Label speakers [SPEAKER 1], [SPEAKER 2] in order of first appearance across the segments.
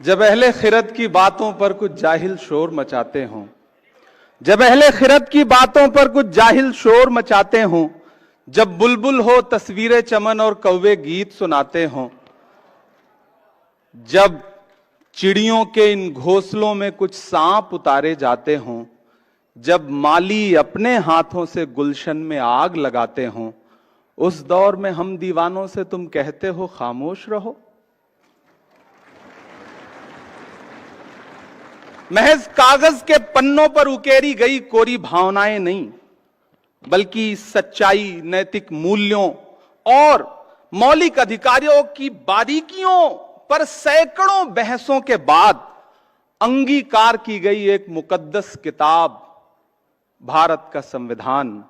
[SPEAKER 1] जब अहले खिरत की बातों पर कुछ जाहिल शोर मचाते हों, जब अहले खिरत की बातों पर कुछ जाहिल शोर मचाते हों, जब बुलबुल हो तस्वीरें चमन और कौवे गीत सुनाते हों, जब चिड़ियों के इन घोंसलों में कुछ सांप उतारे जाते हों, जब माली अपने हाथों से गुलशन में आग लगाते हों, उस दौर में हम दीवानों से तुम कहते हो खामोश रहो। महज कागज के पन्नों पर उकेरी गई कोरी भावनाएं नहीं, बल्कि सच्चाई, नैतिक मूल्यों और मौलिक अधिकारों की बारीकियों पर सैकड़ों बहसों के बाद अंगीकार की गई एक मुकद्दस किताब, भारत का संविधान,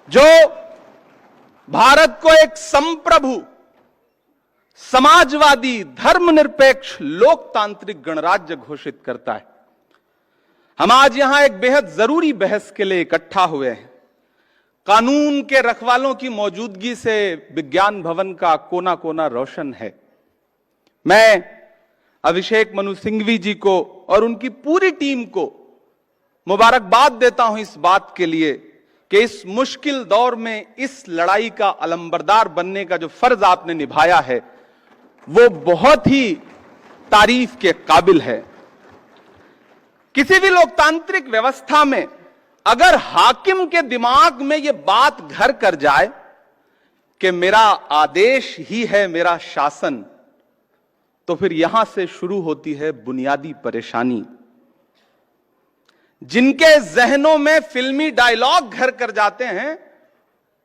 [SPEAKER 1] जो भारत को एक संप्रभु, समाजवादी, धर्मनिरपेक्ष, लोकतांत्रिक गणराज्य घोषित करता है। हम आज यहां एक बेहद जरूरी बहस के लिए इकट्ठा हुए हैं। कानून के रखवालों की मौजूदगी से विज्ञान भवन का कोना कोना रोशन है। मैं अभिषेक मनु सिंघवी जी को और उनकी पूरी टीम को मुबारकबाद देता हूं इस बात के लिए कि इस मुश्किल दौर में इस लड़ाई का अलंबरदार बनने का जो फर्ज आपने निभाया है वो बहुत ही तारीफ के काबिल है। किसी भी लोकतांत्रिक व्यवस्था में अगर हाकिम के दिमाग में यह बात घर कर जाए कि मेरा आदेश ही है मेरा शासन, तो फिर यहां से शुरू होती है बुनियादी परेशानी। जिनके जहनों में फिल्मी डायलॉग घर कर जाते हैं,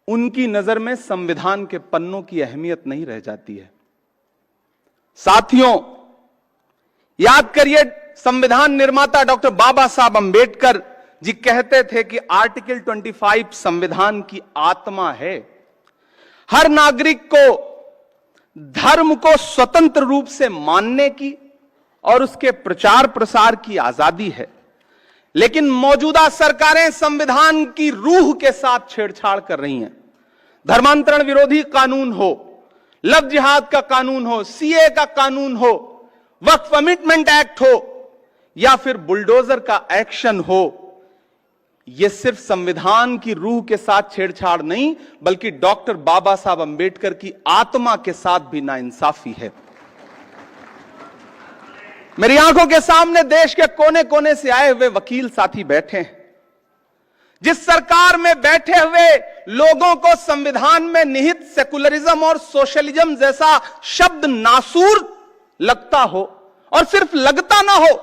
[SPEAKER 1] उनकी नजर में संविधान के पन्नों की अहमियत नहीं रह जाती है। साथियों, याद करिए, संविधान निर्माता डॉक्टर बाबा साहब अंबेडकर जी कहते थे कि आर्टिकल 25 संविधान की आत्मा है। हर नागरिक को धर्म को स्वतंत्र रूप से मानने की और उसके प्रचार प्रसार की आजादी है। लेकिन मौजूदा सरकारें संविधान की रूह के साथ छेड़छाड़ कर रही हैं। धर्मांतरण विरोधी कानून हो, लव जिहाद का कानून हो, सीए का कानून हो, वक्फ अमेंडमेंट एक्ट हो या फिर बुलडोजर का एक्शन हो, यह सिर्फ संविधान की रूह के साथ छेड़छाड़ नहीं, बल्कि डॉक्टर बाबा साहब अंबेडकर की आत्मा के साथ भी नाइंसाफी है। मेरी आंखों के सामने देश के कोने कोने से आए हुए वकील साथी बैठे हैं। जिस सरकार में बैठे हुए लोगों को संविधान में निहित सेकुलरिज्म और सोशलिज्म जैसा शब्द नासूर लगता हो, और सिर्फ लगता ना हो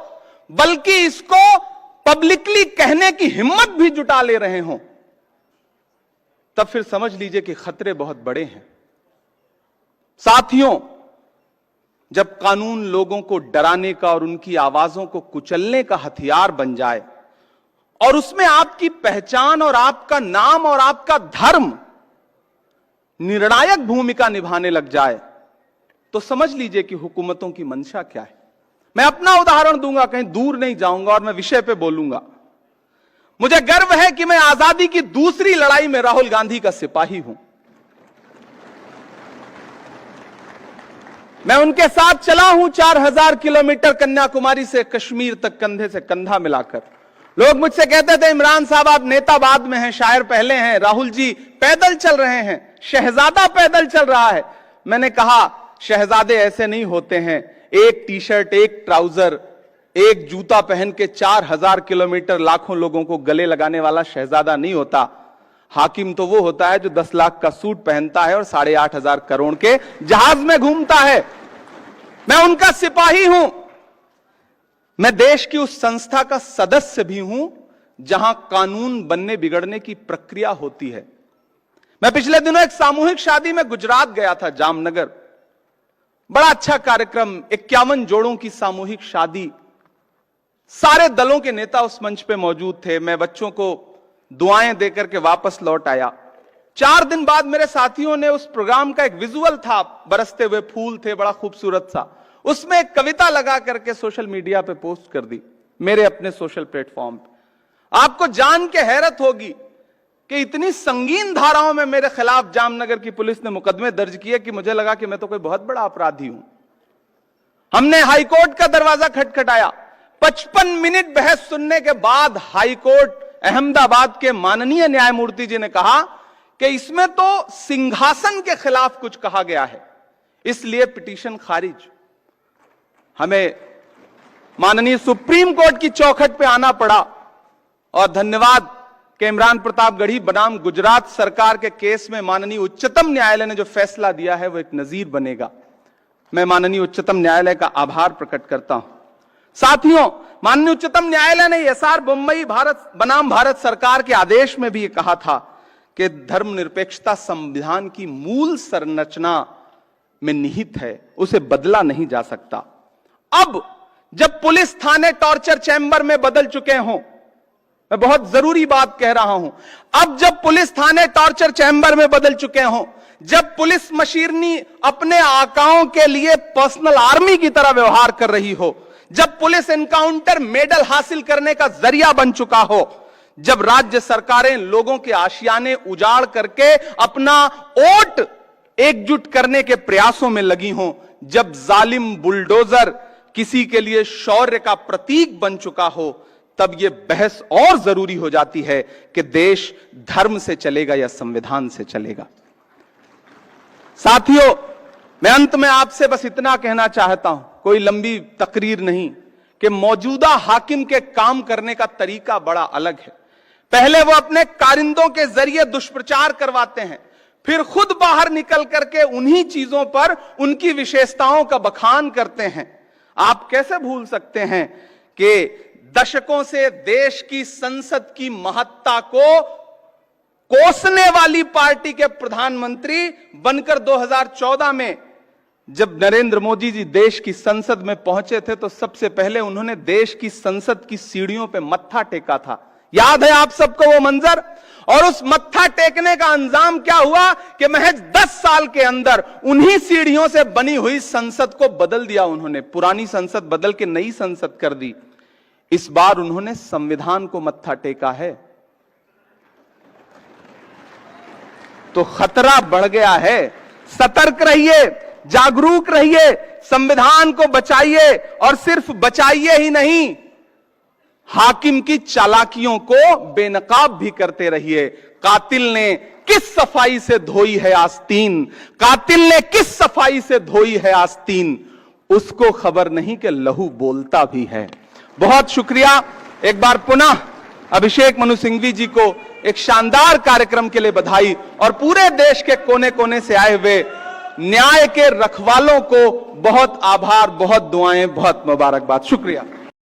[SPEAKER 1] बल्कि इसको पब्लिकली कहने की हिम्मत भी जुटा ले रहे हों, तब फिर समझ लीजिए कि खतरे बहुत बड़े हैं। साथियों, जब कानून लोगों को डराने का और उनकी आवाजों को कुचलने का हथियार बन जाए और उसमें आपकी पहचान और आपका नाम और आपका धर्म निर्णायक भूमिका निभाने लग जाए, तो समझ लीजिए कि हुकूमतों की मंशा क्या है। मैं अपना उदाहरण दूंगा, कहीं दूर नहीं जाऊंगा और मैं विषय पे बोलूंगा। मुझे गर्व है कि मैं आजादी की दूसरी लड़ाई में राहुल गांधी का सिपाही हूं। मैं उनके साथ चला हूं 4000 किलोमीटर कन्याकुमारी से कश्मीर तक, कंधे से कंधा मिलाकर। लोग मुझसे कहते थे, इमरान साहब आप नेता बाद में हैं, शायर पहले हैं, राहुल जी पैदल चल रहे हैं, शहजादा पैदल चल रहा है। मैंने कहा, शहजादे ऐसे नहीं होते हैं। एक टी शर्ट, एक ट्राउजर, एक जूता पहन के 4000 किलोमीटर लाखों लोगों को गले लगाने वाला शहजादा नहीं होता। हाकिम तो वो होता है जो 10 लाख का सूट पहनता है और 8,500 करोड़ के जहाज में घूमता है। मैं उनका सिपाही हूं। मैं देश की उस संस्था का सदस्य भी हूं जहां कानून बनने बिगड़ने की प्रक्रिया होती है। मैं पिछले दिनों एक सामूहिक शादी में गुजरात गया था, जामनगर। बड़ा अच्छा कार्यक्रम, 51 जोड़ों की सामूहिक शादी। सारे दलों के नेता उस मंच पे मौजूद थे। मैं बच्चों को दुआएं देकर के वापस लौट आया। 4 दिन बाद मेरे साथियों ने उस प्रोग्राम का एक विजुअल था, बरसते हुए फूल थे, बड़ा खूबसूरत सा। उसमें एक कविता लगा करके सोशल मीडिया पे पोस्ट कर दी, मेरे अपने सोशल प्लेटफॉर्म पे। आपको जान के हैरत होगी कि इतनी संगीन धाराओं में मेरे खिलाफ जामनगर की पुलिस ने मुकदमे दर्ज किए कि मुझे लगा कि मैं तो कोई बहुत बड़ा अपराधी हूं। हमने हाईकोर्ट का दरवाजा खटखटाया। 55 मिनट बहस सुनने के बाद हाईकोर्ट अहमदाबाद के माननीय न्यायमूर्ति जी ने कहा कि इसमें तो सिंहासन के खिलाफ कुछ कहा गया है, इसलिए पिटीशन खारिज। हमें माननीय सुप्रीम कोर्ट की चौखट पे आना पड़ा और धन्यवाद कि इमरान प्रताप गढ़ी बनाम गुजरात सरकार के केस में माननीय उच्चतम न्यायालय ने जो फैसला दिया है वो एक नजीर बनेगा। मैं माननीय उच्चतम न्यायालय का आभार प्रकट करता हूं। साथियों, माननीय उच्चतम न्यायालय ने एसआर बोम्मई भारत बनाम भारत सरकार के आदेश में भी ये कहा था कि धर्मनिरपेक्षता संविधान की मूल संरचना में निहित है, उसे बदला नहीं जा सकता। अब जब पुलिस थाने टॉर्चर चैंबर में बदल चुके हों, मैं बहुत जरूरी बात कह रहा हूं, अब जब पुलिस थाने टॉर्चर चैंबर में बदल चुके हों, जब पुलिस मशीनरी अपने आकाओं के लिए पर्सनल आर्मी की तरह व्यवहार कर रही हो, जब पुलिस एनकाउंटर मेडल हासिल करने का जरिया बन चुका हो, जब राज्य सरकारें लोगों के आशियाने उजाड़ करके अपना वोट एकजुट करने के प्रयासों में लगी हों, जब जालिम बुलडोजर किसी के लिए शौर्य का प्रतीक बन चुका हो, तब यह बहस और जरूरी हो जाती है कि देश धर्म से चलेगा या संविधान से चलेगा। साथियों, मैं अंत में आपसे बस इतना कहना चाहता हूं, कोई लंबी तकरीर नहीं, कि मौजूदा हाकिम के काम करने का तरीका बड़ा अलग है। पहले वो अपने कारिंदों के जरिए दुष्प्रचार करवाते हैं, फिर खुद बाहर निकल करके उन्हीं चीजों पर उनकी विशेषताओं का बखान करते हैं। आप कैसे भूल सकते हैं कि दशकों से देश की संसद की महत्ता को कोसने वाली पार्टी के प्रधानमंत्री बनकर 2014 में जब नरेंद्र मोदी जी देश की संसद में पहुंचे थे, तो सबसे पहले उन्होंने देश की संसद की सीढ़ियों पे मत्था टेका था। याद है आप सबको वो मंजर? और उस मत्था टेकने का अंजाम क्या हुआ कि महज 10 साल के अंदर उन्हीं सीढ़ियों से बनी हुई संसद को बदल दिया उन्होंने। पुरानी संसद बदल के नई संसद कर दी। इस बार उन्होंने संविधान को मत्था टेका है, तो खतरा बढ़ गया है। सतर्क रहिए, जागरूक रहिए, संविधान को बचाइए, और सिर्फ बचाइए ही नहीं, हाकिम की चालाकियों को बेनकाब भी करते रहिए। कातिल ने किस सफाई से धोई है आस्तीन, कातिल ने किस सफाई से धोई है आस्तीन, उसको खबर नहीं कि लहू बोलता भी है। बहुत शुक्रिया। एक बार पुनः अभिषेक मनु सिंघवी जी को एक शानदार कार्यक्रम के लिए बधाई, और पूरे देश के कोने कोने से आए हुए न्याय के रखवालों को बहुत आभार, बहुत दुआएं, बहुत मुबारकबाद। शुक्रिया।